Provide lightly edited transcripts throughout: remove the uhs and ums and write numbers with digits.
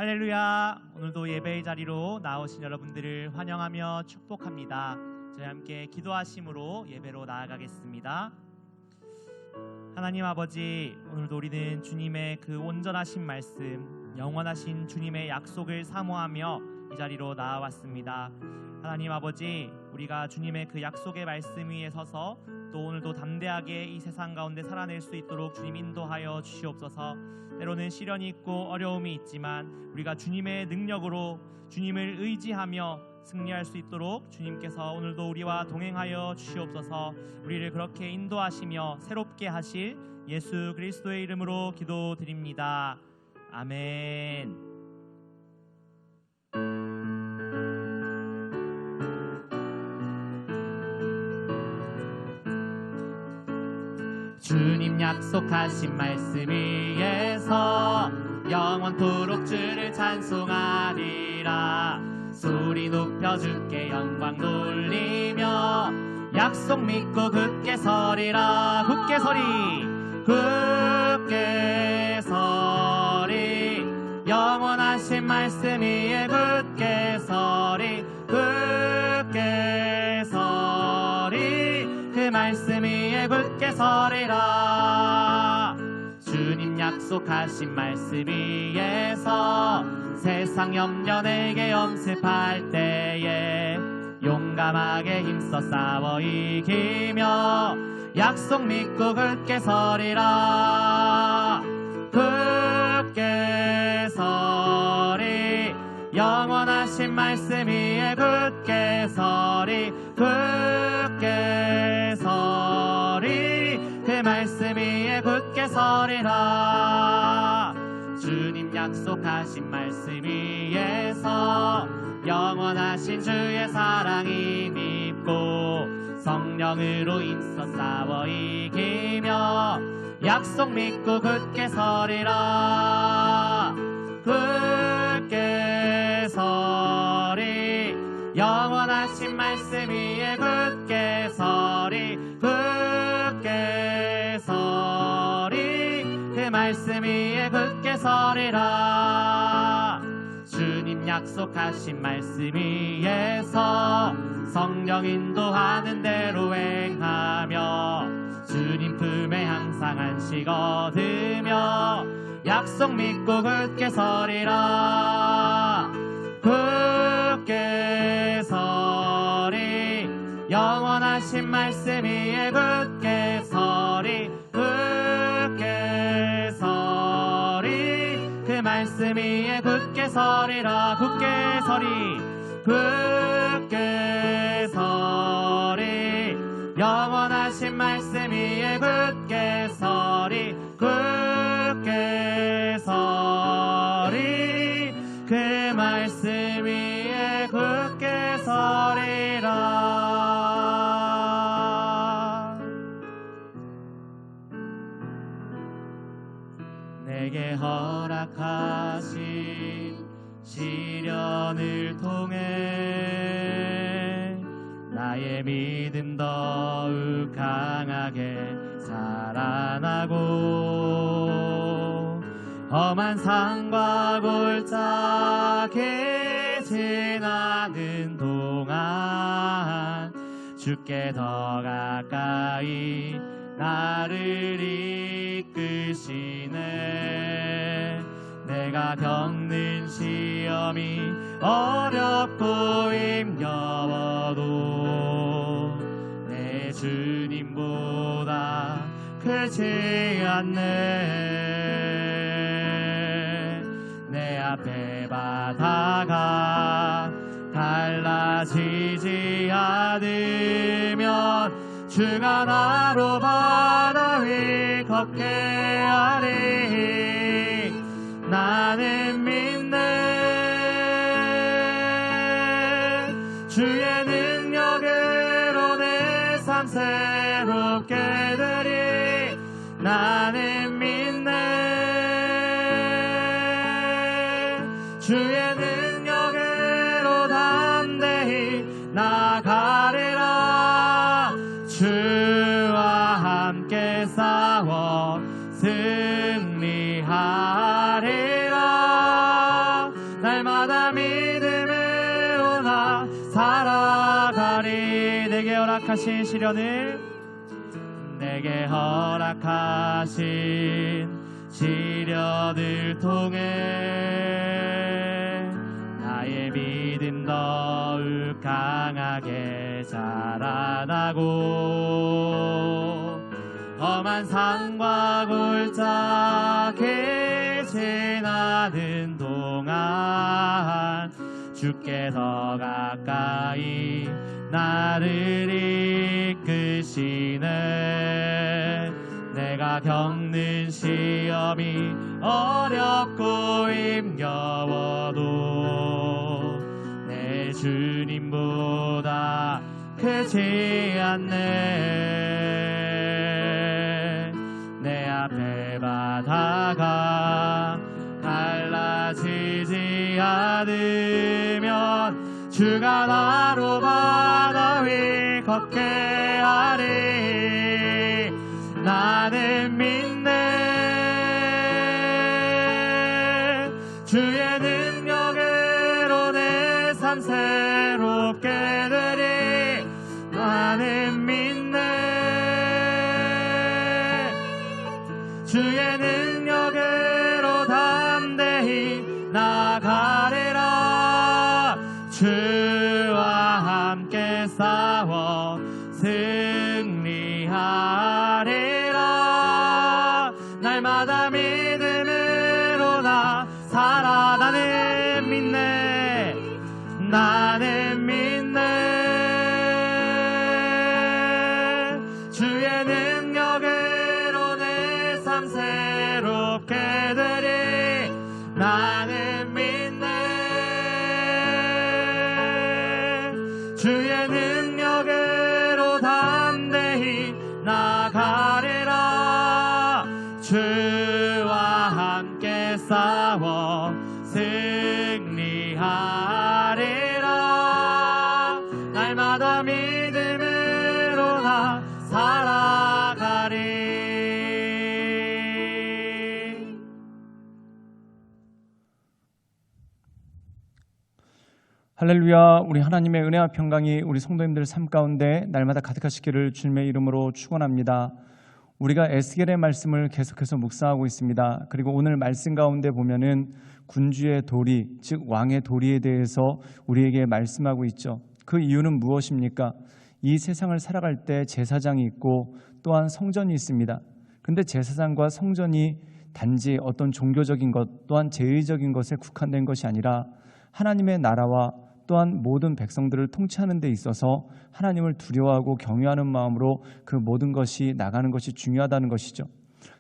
할렐루야. 오늘도 예배의 자리로 나오신 여러분들을 환영하며 축복합니다. 저희 함께 기도하심으로 예배로 나아가겠습니다. 하나님 아버지, 오늘도 우리는 주님의 그 온전하신 말씀, 영원하신 주님의 약속을 사모하며 이 자리로 나아왔습니다. 하나님 아버지, 우리가 주님의 그 약속의 말씀 위에 서서 또 오늘도 담대하게 이 세상 가운데 살아낼 수 있도록 주님 인도하여 주시옵소서. 때로는 시련이 있고 어려움이 있지만 우리가 주님의 능력으로 주님을 의지하며 승리할 수 있도록 주님께서 오늘도 우리와 동행하여 주시옵소서. 우리를 그렇게 인도하시며 새롭게 하실 예수 그리스도의 이름으로 기도드립니다. 아멘. 주님 약속하신 말씀 위에서 영원토록 주를 찬송하리라. 소리 높여 주께 영광 돌리며 약속 믿고 굳게 서리라. 굳게 서리, 굳게 서리. 영원하신 말씀 위에 굳게 서리, 굳게 서리. 그 말씀 위에 굳게 서리라. 주님 약속하신 말씀 위에서 세상 염려 내게 염습할 때에 용감하게 힘써 싸워 이기며 약속 믿고 굳게 서리라. 굳게 서리. 영원하신 말씀 위에 굳게 서리, 굳게 서리. 그 말씀 위에 굳게 서리라. 주님 약속하신 말씀 위에서 영원하신 주의 사랑이 믿고 성령으로 힘써 싸워 이기며 약속 믿고 굳게 서리라. 굳게 서리. 영원하신 말씀 위에 굳게 서리, 굳게 서리. 그 말씀 위에 굳게 서리라. 주님 약속하신 말씀 위에서 성령 인도하는 대로 행하며 주님 품에 항상 안식 얻으며 약속 믿고 굳게 서리라. 굳게 서리. 영원하신 말씀 위에 굳게 서리, 굳게 서리. 그 말씀 위에 굳게 서리라. 굳게 서리, 굳게 서리. 영원하신 말씀 위에 굳게 서리, 굳게 서리. 그 말씀 위에 굳게 서리라. 내게 허락하신 시련을 통해 나의 믿음 더욱 강하게 살아나고 험한 산과 골짜기 지나는 동안 주께 더 가까이 나를 이끄시네. 내가 겪는 시험이 어렵고 힘겨워도 내 주님보다 크지 않네. 내 앞에 바다가 갈라지지 않으면 주가 나로 바다 위 걷게 하리. 나는 믿네. 주의 능력으로 내 삶 새롭게 되리. 나는 믿네. 주의 능력으로 담대히 나가리라. 주와 함께 싸워 승리하리라. 내게 허락하신 시련을, 내게 허락하신 시련을 통해 나의 믿음 더욱 강하게 자라나고 험한 산과 골짜기 지나는 동안 주께 더 가까이 나를 이끄시네. 내가 겪는 시험이 어렵고 힘겨워도 내 주님보다 크지 않네. 내 앞에 바다가 갈라지지 않으면 주가 나로 바다 위 걷게 하리. 나는 믿네. 주의 능력으로 내 삶 새롭게 되리. 나는 믿네. 주의 능력으로 담대히 나가리라. 주와 함께 싸워 승리하리라. 날마다 믿음으로 나 살아. 나는 믿네. 나는 믿네. 주의 능력으로 내 삶 새롭게 되리. 나는 믿네. 주의 능력으로 담대히 나가리라. 주와 함께 싸워 승리하리라. 날마다 믿음으로 나 살아가리. 할렐루야. 우리 하나님의 은혜와 평강이 우리 성도님들 삶 가운데 날마다 가득하시기를 주님의 이름으로 축원합니다. 우리가 에스겔의 말씀을 계속해서 묵상하고 있습니다. 그리고 오늘 말씀 가운데 보면은 군주의 도리, 즉 왕의 도리에 대해서 우리에게 말씀하고 있죠. 그 이유는 무엇입니까? 이 세상을 살아갈 때 제사장이 있고 또한 성전이 있습니다. 그런데 제사장과 성전이 단지 어떤 종교적인 것 또한 제의적인 것에 국한된 것이 아니라 하나님의 나라와 또한 모든 백성들을 통치하는 데 있어서 하나님을 두려워하고 경외하는 마음으로 그 모든 것이 나가는 것이 중요하다는 것이죠.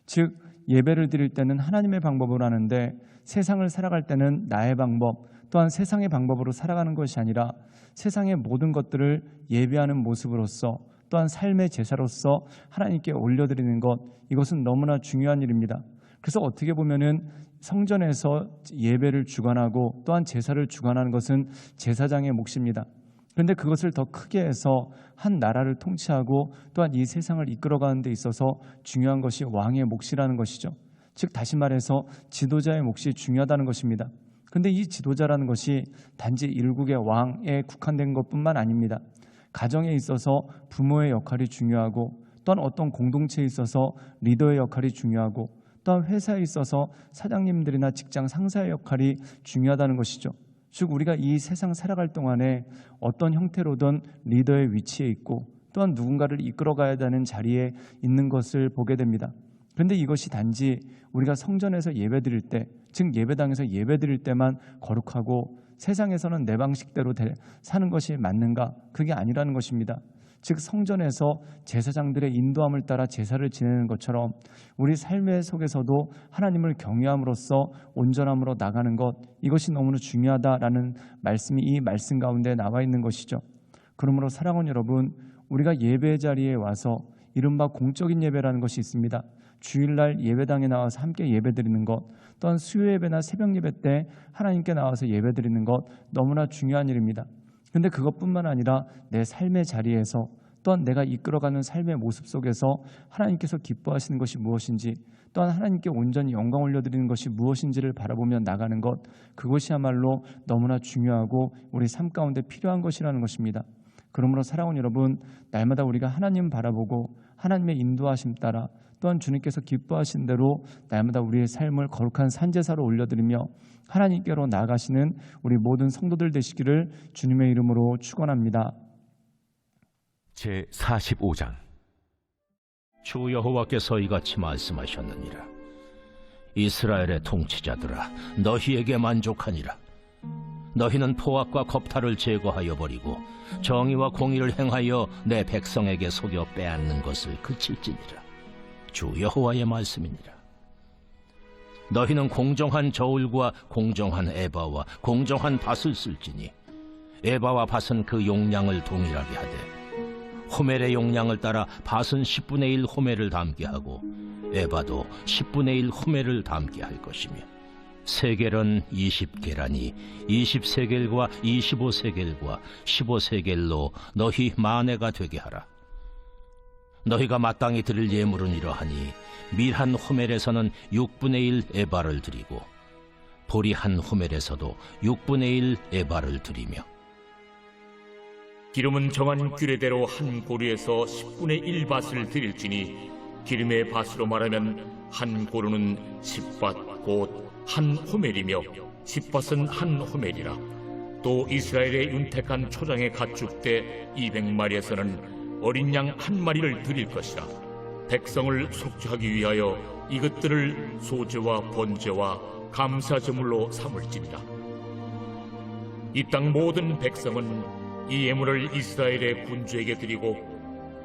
즉 예배를 드릴 때는 하나님의 방법으로 하는데 세상을 살아갈 때는 나의 방법 또한 세상의 방법으로 살아가는 것이 아니라 세상의 모든 것들을 예배하는 모습으로서 또한 삶의 제사로서 하나님께 올려드리는 것, 이것은 너무나 중요한 일입니다. 그래서 어떻게 보면은 성전에서 예배를 주관하고 또한 제사를 주관하는 것은 제사장의 몫입니다. 그런데 그것을 더 크게 해서 한 나라를 통치하고 또한 이 세상을 이끌어가는 데 있어서 중요한 것이 왕의 몫이라는 것이죠. 즉 다시 말해서 지도자의 몫이 중요하다는 것입니다. 그런데 이 지도자라는 것이 단지 일국의 왕에 국한된 것뿐만 아닙니다. 가정에 있어서 부모의 역할이 중요하고 또한 어떤 공동체에 있어서 리더의 역할이 중요하고 또한 회사에 있어서 사장님들이나 직장 상사의 역할이 중요하다는 것이죠. 즉 우리가 이 세상 살아갈 동안에 어떤 형태로든 리더의 위치에 있고 또한 누군가를 이끌어가야 하는 자리에 있는 것을 보게 됩니다. 그런데 이것이 단지 우리가 성전에서 예배드릴 때, 즉 예배당에서 예배드릴 때만 거룩하고 세상에서는 내 방식대로 사는 것이 맞는가? 그게 아니라는 것입니다. 즉 성전에서 제사장들의 인도함을 따라 제사를 지내는 것처럼 우리 삶의 속에서도 하나님을 경외함으로써 온전함으로 나가는 것, 이것이 너무나 중요하다라는 말씀이 이 말씀 가운데 나와 있는 것이죠. 그러므로 사랑하는 여러분, 우리가 예배 자리에 와서 이른바 공적인 예배라는 것이 있습니다. 주일날 예배당에 나와서 함께 예배드리는 것, 또한 수요 예배나 새벽 예배 때 하나님께 나와서 예배드리는 것, 너무나 중요한 일입니다. 그런데 그것뿐만 아니라 내 삶의 자리에서 또한 내가 이끌어가는 삶의 모습 속에서 하나님께서 기뻐하시는 것이 무엇인지, 또한 하나님께 온전히 영광 올려드리는 것이 무엇인지를 바라보며 나가는 것, 그것이야말로 너무나 중요하고 우리 삶 가운데 필요한 것이라는 것입니다. 그러므로 사랑하는 여러분, 날마다 우리가 하나님 바라보고 하나님의 인도하심 따라 또한 주님께서 기뻐하신 대로 날마다 우리의 삶을 거룩한 산제사로 올려드리며 하나님께로 나아가시는 우리 모든 성도들 되시기를 주님의 이름으로 축원합니다. 제45장. 주 여호와께서 이같이 말씀하셨느니라. 이스라엘의 통치자들아, 너희에게 만족하니라. 너희는 포악과 겁탈을 제거하여 버리고 정의와 공의를 행하여 내 백성에게 속여 빼앗는 것을 그칠지니라. 주 여호와의 말씀이니라. 너희는 공정한 저울과 공정한 에바와 공정한 밭을 쓸지니 에바와 밭은 그 용량을 동일하게 하되 호멜의 용량을 따라 밭은 10분의 1 호멜을 담게 하고 에바도 10분의 1 호멜을 담게 할 것이며 세겔은 20계라니 20세겔과 25세겔과 15세겔로 너희 만회가 되게 하라. 너희가 마땅히 드릴 예물은 이러하니 밀 한 호멜에서는 6분의 1 에바를 드리고 보리 한 호멜에서도 6분의 1 에바를 드리며 기름은 정한 규례대로 한 고루에서 10분의 1밭을 드릴지니 기름의 밭으로 말하면 한 고루는 10밭 곧 한 호멜이며 10밭은 한 호멜이라. 또 이스라엘의 윤택한 초장의 가축대 200마리에서는 어린 양 한 마리를 드릴 것이라. 백성을 속죄하기 위하여 이것들을 소제와 번제와 감사제물로 삼을지니라. 이 땅 모든 백성은 이 예물을 이스라엘의 군주에게 드리고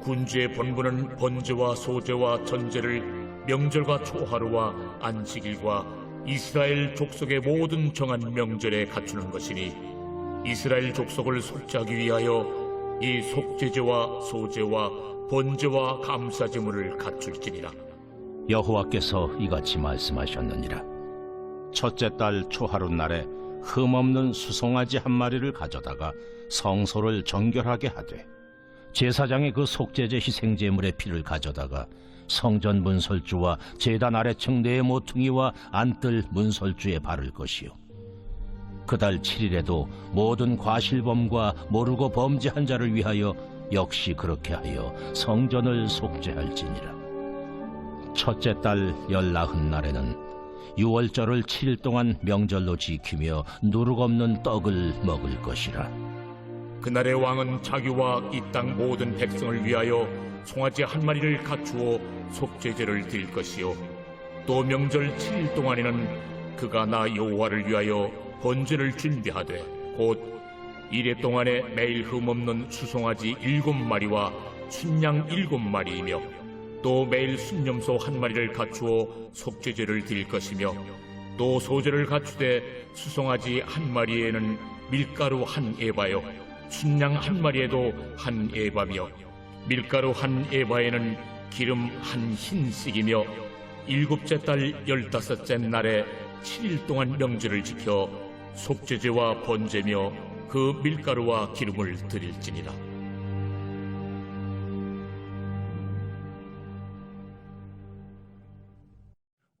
군주의 본분은 번제와 소제와 전제를 명절과 초하루와 안식일과 이스라엘 족속의 모든 정한 명절에 갖추는 것이니 이스라엘 족속을 속죄하기 위하여 이 속죄제와 소제와 번제와 감사제물을 갖출지니라. 여호와께서 이같이 말씀하셨느니라. 첫째 달 초하루 날에 흠없는 수송아지 한 마리를 가져다가 성소를 정결하게 하되 제사장이 그 속죄제 희생제물의 피를 가져다가 성전 문설주와 제단 아래층 네 모퉁이와 안뜰 문설주에 바를 것이요 그달 7일에도 모든 과실범과 모르고 범죄한 자를 위하여 역시 그렇게 하여 성전을 속죄할지니라. 첫째 달 19날에는 유월절을 7일 동안 명절로 지키며 누룩 없는 떡을 먹을 것이라. 그날의 왕은 자기와 이 땅 모든 백성을 위하여 송아지 한 마리를 갖추어 속죄제를 드릴 것이요 또 명절 7일 동안에는 그가 나 여호와를 위하여 번제를 준비하되 곧 이래 동안에 매일 흠없는 수송아지 7마리와 순양 7마리이며 또 매일 순염소 한 마리를 갖추어 속죄제를 드릴 것이며 또 소제를 갖추되 수송아지 한 마리에는 밀가루 한 에바요 순양 한 마리에도 한 에바며 밀가루 한 에바에는 기름 한 흰씩이며 7째 달 15째 날에 7일 동안 명절을 지켜 속죄제와 번제며 그 밀가루와 기름을 드릴지니라.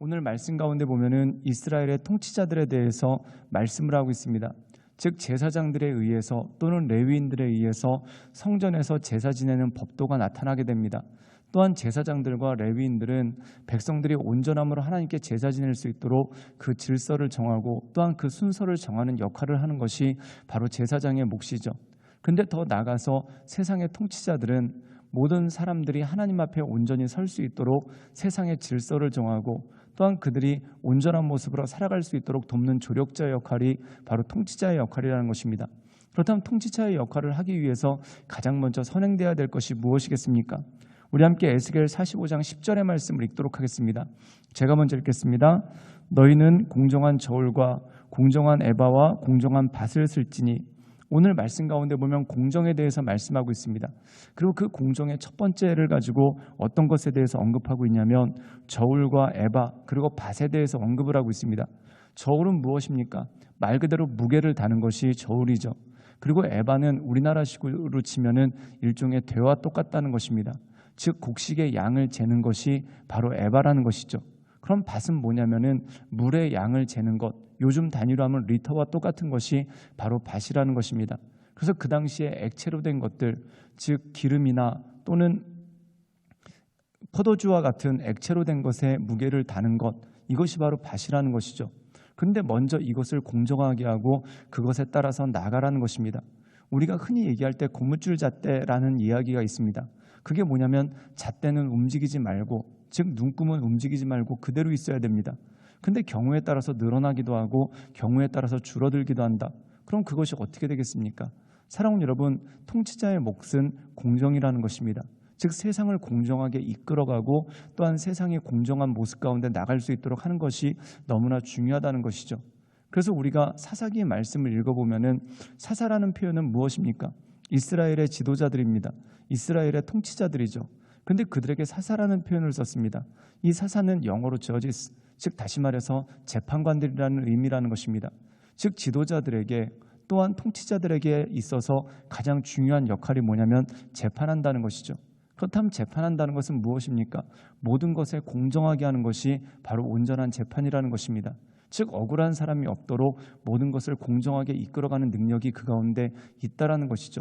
오늘 말씀 가운데 보면은 이스라엘의 통치자들에 대해서 말씀을 하고 있습니다. 즉 제사장들에 의해서 또는 레위인들에 의해서 성전에서 제사 지내는 법도가 나타나게 됩니다. 또한 제사장들과 레위인들은 백성들이 온전함으로 하나님께 제사 지낼 수 있도록 그 질서를 정하고 또한 그 순서를 정하는 역할을 하는 것이 바로 제사장의 몫이죠. 근데 더 나아가서 세상의 통치자들은 모든 사람들이 하나님 앞에 온전히 설 수 있도록 세상의 질서를 정하고 또한 그들이 온전한 모습으로 살아갈 수 있도록 돕는 조력자의 역할이 바로 통치자의 역할이라는 것입니다. 그렇다면 통치자의 역할을 하기 위해서 가장 먼저 선행되어야 될 것이 무엇이겠습니까? 우리 함께 에스겔 45장 10절의 말씀을 읽도록 하겠습니다. 제가 먼저 읽겠습니다. 너희는 공정한 저울과 공정한 에바와 공정한 밭을 쓸지니. 오늘 말씀 가운데 보면 공정에 대해서 말씀하고 있습니다. 그리고 그 공정의 첫 번째를 가지고 어떤 것에 대해서 언급하고 있냐면 저울과 에바 그리고 밭에 대해서 언급을 하고 있습니다. 저울은 무엇입니까? 말 그대로 무게를 다는 것이 저울이죠. 그리고 에바는 우리나라식으로 치면은 일종의 대와 똑같다는 것입니다. 즉 곡식의 양을 재는 것이 바로 에바라는 것이죠. 그럼 밭은 뭐냐면은 물의 양을 재는 것, 요즘 단위로 하면 리터와 똑같은 것이 바로 밭이라는 것입니다. 그래서 그 당시에 액체로 된 것들, 즉 기름이나 또는 포도주와 같은 액체로 된 것에 무게를 다는 것, 이것이 바로 밭이라는 것이죠. 그런데 먼저 이것을 공정하게 하고 그것에 따라서 나가라는 것입니다. 우리가 흔히 얘기할 때 고무줄 잣대라는 이야기가 있습니다. 그게 뭐냐면 잣대는 움직이지 말고, 즉 눈금은 움직이지 말고 그대로 있어야 됩니다. 근데 경우에 따라서 늘어나기도 하고 경우에 따라서 줄어들기도 한다. 그럼 그것이 어떻게 되겠습니까? 사랑하는 여러분, 통치자의 몫은 공정이라는 것입니다. 즉 세상을 공정하게 이끌어가고 또한 세상의 공정한 모습 가운데 나갈 수 있도록 하는 것이 너무나 중요하다는 것이죠. 그래서 우리가 사사기의 말씀을 읽어보면은 사사라는 표현은 무엇입니까? 이스라엘의 지도자들입니다. 이스라엘의 통치자들이죠. 근데 그들에게 사사라는 표현을 썼습니다. 이 사사는 영어로 저지스, 즉 다시 말해서 재판관들이라는 의미라는 것입니다. 즉 지도자들에게 또한 통치자들에게 있어서 가장 중요한 역할이 뭐냐면 재판한다는 것이죠. 그렇다면 재판한다는 것은 무엇입니까? 모든 것에 공정하게 하는 것이 바로 온전한 재판이라는 것입니다. 즉 억울한 사람이 없도록 모든 것을 공정하게 이끌어가는 능력이 그 가운데 있다라는 것이죠.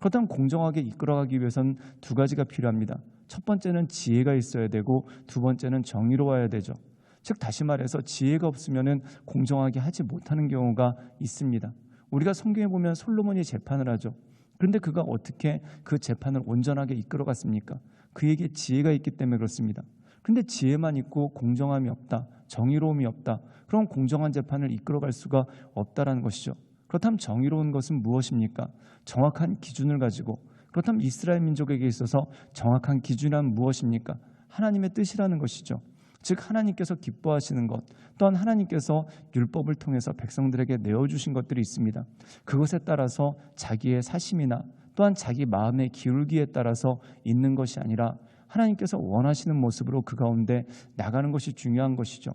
그렇다면 공정하게 이끌어가기 위해서는 두 가지가 필요합니다. 첫 번째는 지혜가 있어야 되고 두 번째는 정의로워야 되죠. 즉 다시 말해서 지혜가 없으면 공정하게 하지 못하는 경우가 있습니다. 우리가 성경에 보면 솔로몬이 재판을 하죠. 그런데 그가 어떻게 그 재판을 온전하게 이끌어갔습니까? 그에게 지혜가 있기 때문에 그렇습니다. 그런데 지혜만 있고 공정함이 없다, 정의로움이 없다, 그럼 공정한 재판을 이끌어갈 수가 없다라는 것이죠. 그렇다면 정의로운 것은 무엇입니까? 정확한 기준을 가지고, 그렇다면 이스라엘 민족에게 있어서 정확한 기준이란 무엇입니까? 하나님의 뜻이라는 것이죠. 즉 하나님께서 기뻐하시는 것, 또한 하나님께서 율법을 통해서 백성들에게 내어주신 것들이 있습니다. 그것에 따라서 자기의 사심이나 또한 자기 마음의 기울기에 따라서 있는 것이 아니라 하나님께서 원하시는 모습으로 그 가운데 나가는 것이 중요한 것이죠.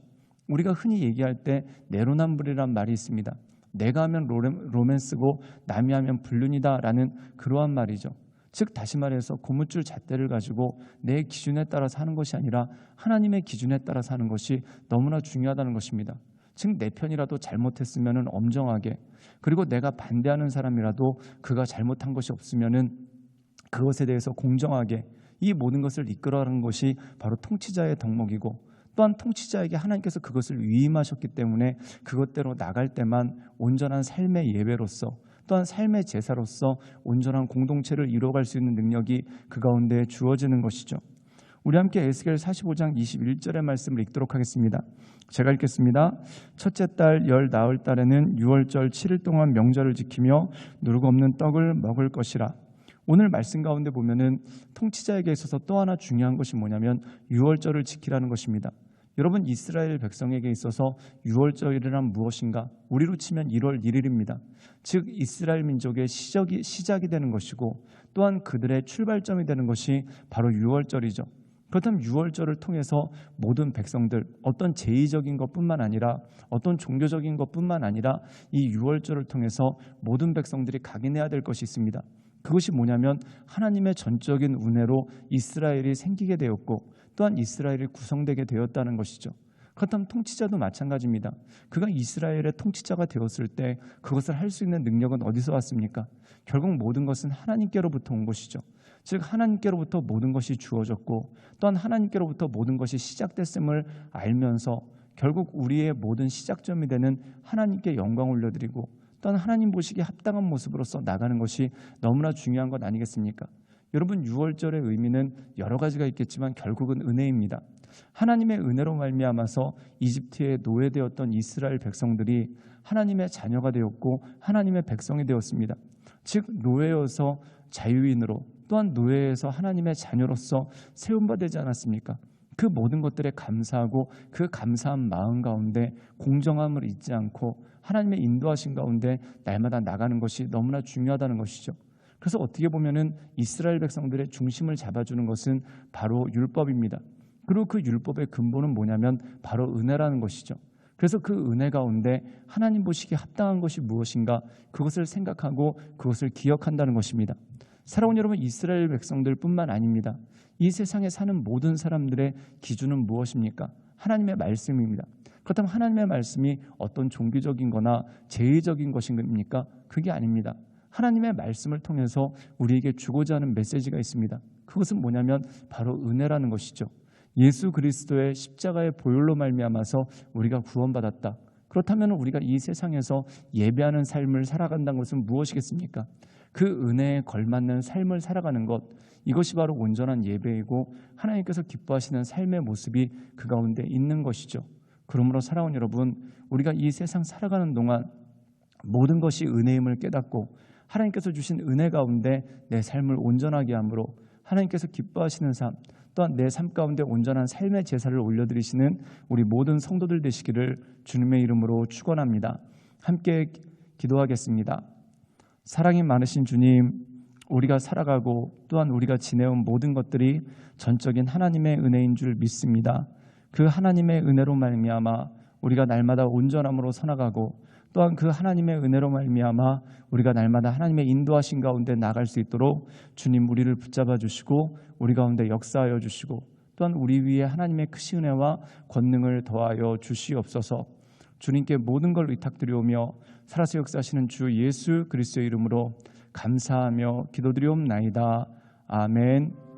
우리가 흔히 얘기할 때 내로남불이라는 말이 있습니다. 내가 하면 로맨스고 남이 하면 불륜이다라는 그러한 말이죠. 즉 다시 말해서 고무줄 잣대를 가지고 내 기준에 따라서 하는 것이 아니라 하나님의 기준에 따라서 하는 것이 너무나 중요하다는 것입니다. 즉 내 편이라도 잘못했으면 엄정하게, 그리고 내가 반대하는 사람이라도 그가 잘못한 것이 없으면 그것에 대해서 공정하게, 이 모든 것을 이끌어가는 것이 바로 통치자의 덕목이고, 또한 통치자에게 하나님께서 그것을 위임하셨기 때문에 그것대로 나갈 때만 온전한 삶의 예배로서 또한 삶의 제사로서 온전한 공동체를 이루어갈 수 있는 능력이 그 가운데 주어지는 것이죠. 우리 함께 에스겔 45장 21절의 말씀을 읽도록 하겠습니다. 제가 읽겠습니다. 첫째 달 열 나흘 달에는 6월절 7일 동안 명절을 지키며 누룩 없는 떡을 먹을 것이라. 오늘 말씀 가운데 보면은 통치자에게 있어서 또 하나 중요한 것이 뭐냐면 6월절을 지키라는 것입니다. 여러분, 이스라엘 백성에게 있어서 6월절이란 무엇인가? 우리로 치면 1월 1일입니다. 즉 이스라엘 민족의 시작이 되는 것이고, 또한 그들의 출발점이 되는 것이 바로 6월절이죠. 그렇다면 6월절을 통해서 모든 백성들, 어떤 제의적인 것뿐만 아니라 어떤 종교적인 것뿐만 아니라 이 6월절을 통해서 모든 백성들이 각인해야 될 것이 있습니다. 그것이 뭐냐면 하나님의 전적인 은혜로 이스라엘이 생기게 되었고, 또한 이스라엘이 구성되게 되었다는 것이죠. 그렇다면 통치자도 마찬가지입니다. 그가 이스라엘의 통치자가 되었을 때 그것을 할 수 있는 능력은 어디서 왔습니까? 결국 모든 것은 하나님께로부터 온 것이죠. 즉 하나님께로부터 모든 것이 주어졌고, 또한 하나님께로부터 모든 것이 시작됐음을 알면서 결국 우리의 모든 시작점이 되는 하나님께 영광 올려드리고, 또한 하나님 보시기에 합당한 모습으로서 나가는 것이 너무나 중요한 것 아니겠습니까? 여러분, 6월절의 의미는 여러 가지가 있겠지만 결국은 은혜입니다. 하나님의 은혜로 말미암아서 이집트에 노예되었던 이스라엘 백성들이 하나님의 자녀가 되었고 하나님의 백성이 되었습니다. 즉 노예여서 자유인으로, 또한 노예에서 하나님의 자녀로서 세움바 되지 않았습니까? 그 모든 것들에 감사하고 그 감사한 마음 가운데 공정함을 잊지 않고 하나님의 인도하신 가운데 날마다 나가는 것이 너무나 중요하다는 것이죠. 그래서 어떻게 보면은 이스라엘 백성들의 중심을 잡아주는 것은 바로 율법입니다. 그리고 그 율법의 근본은 뭐냐면 바로 은혜라는 것이죠. 그래서 그 은혜 가운데 하나님 보시기에 합당한 것이 무엇인가, 그것을 생각하고 그것을 기억한다는 것입니다. 사랑하는 여러분, 이스라엘 백성들뿐만 아닙니다. 이 세상에 사는 모든 사람들의 기준은 무엇입니까? 하나님의 말씀입니다. 그렇다면 하나님의 말씀이 어떤 종교적인 거나 제의적인 것입니까? 그게 아닙니다. 하나님의 말씀을 통해서 우리에게 주고자 하는 메시지가 있습니다. 그것은 뭐냐면 바로 은혜라는 것이죠. 예수 그리스도의 십자가의 보혈로 말미암아서 우리가 구원받았다. 그렇다면 우리가 이 세상에서 예배하는 삶을 살아간다는 것은 무엇이겠습니까? 그 은혜에 걸맞는 삶을 살아가는 것, 이것이 바로 온전한 예배이고 하나님께서 기뻐하시는 삶의 모습이 그 가운데 있는 것이죠. 그러므로 사랑하는 여러분, 우리가 이 세상 살아가는 동안 모든 것이 은혜임을 깨닫고 하나님께서 주신 은혜 가운데 내 삶을 온전하게 함으로 하나님께서 기뻐하시는 삶, 또한 내 삶 가운데 온전한 삶의 제사를 올려드리시는 우리 모든 성도들 되시기를 주님의 이름으로 축원합니다. 함께 기도하겠습니다. 사랑이 많으신 주님, 우리가 살아가고 또한 우리가 지내온 모든 것들이 전적인 하나님의 은혜인 줄 믿습니다. 그 하나님의 은혜로 말미암아 우리가 날마다 온전함으로 서나가고 또한 그 하나님의 은혜로 말미암아 우리가 날마다 하나님의 인도하신 가운데 나갈 수 있도록 주님 우리를 붙잡아 주시고 우리 가운데 역사하여 주시고 또한 우리 위에 하나님의 크신 은혜와 권능을 더하여 주시옵소서. 주님께 모든 걸 의탁드리오며 살아서 역사하시는 주 예수 그리스도의 이름으로 감사하며 기도드리옵나이다. 아멘.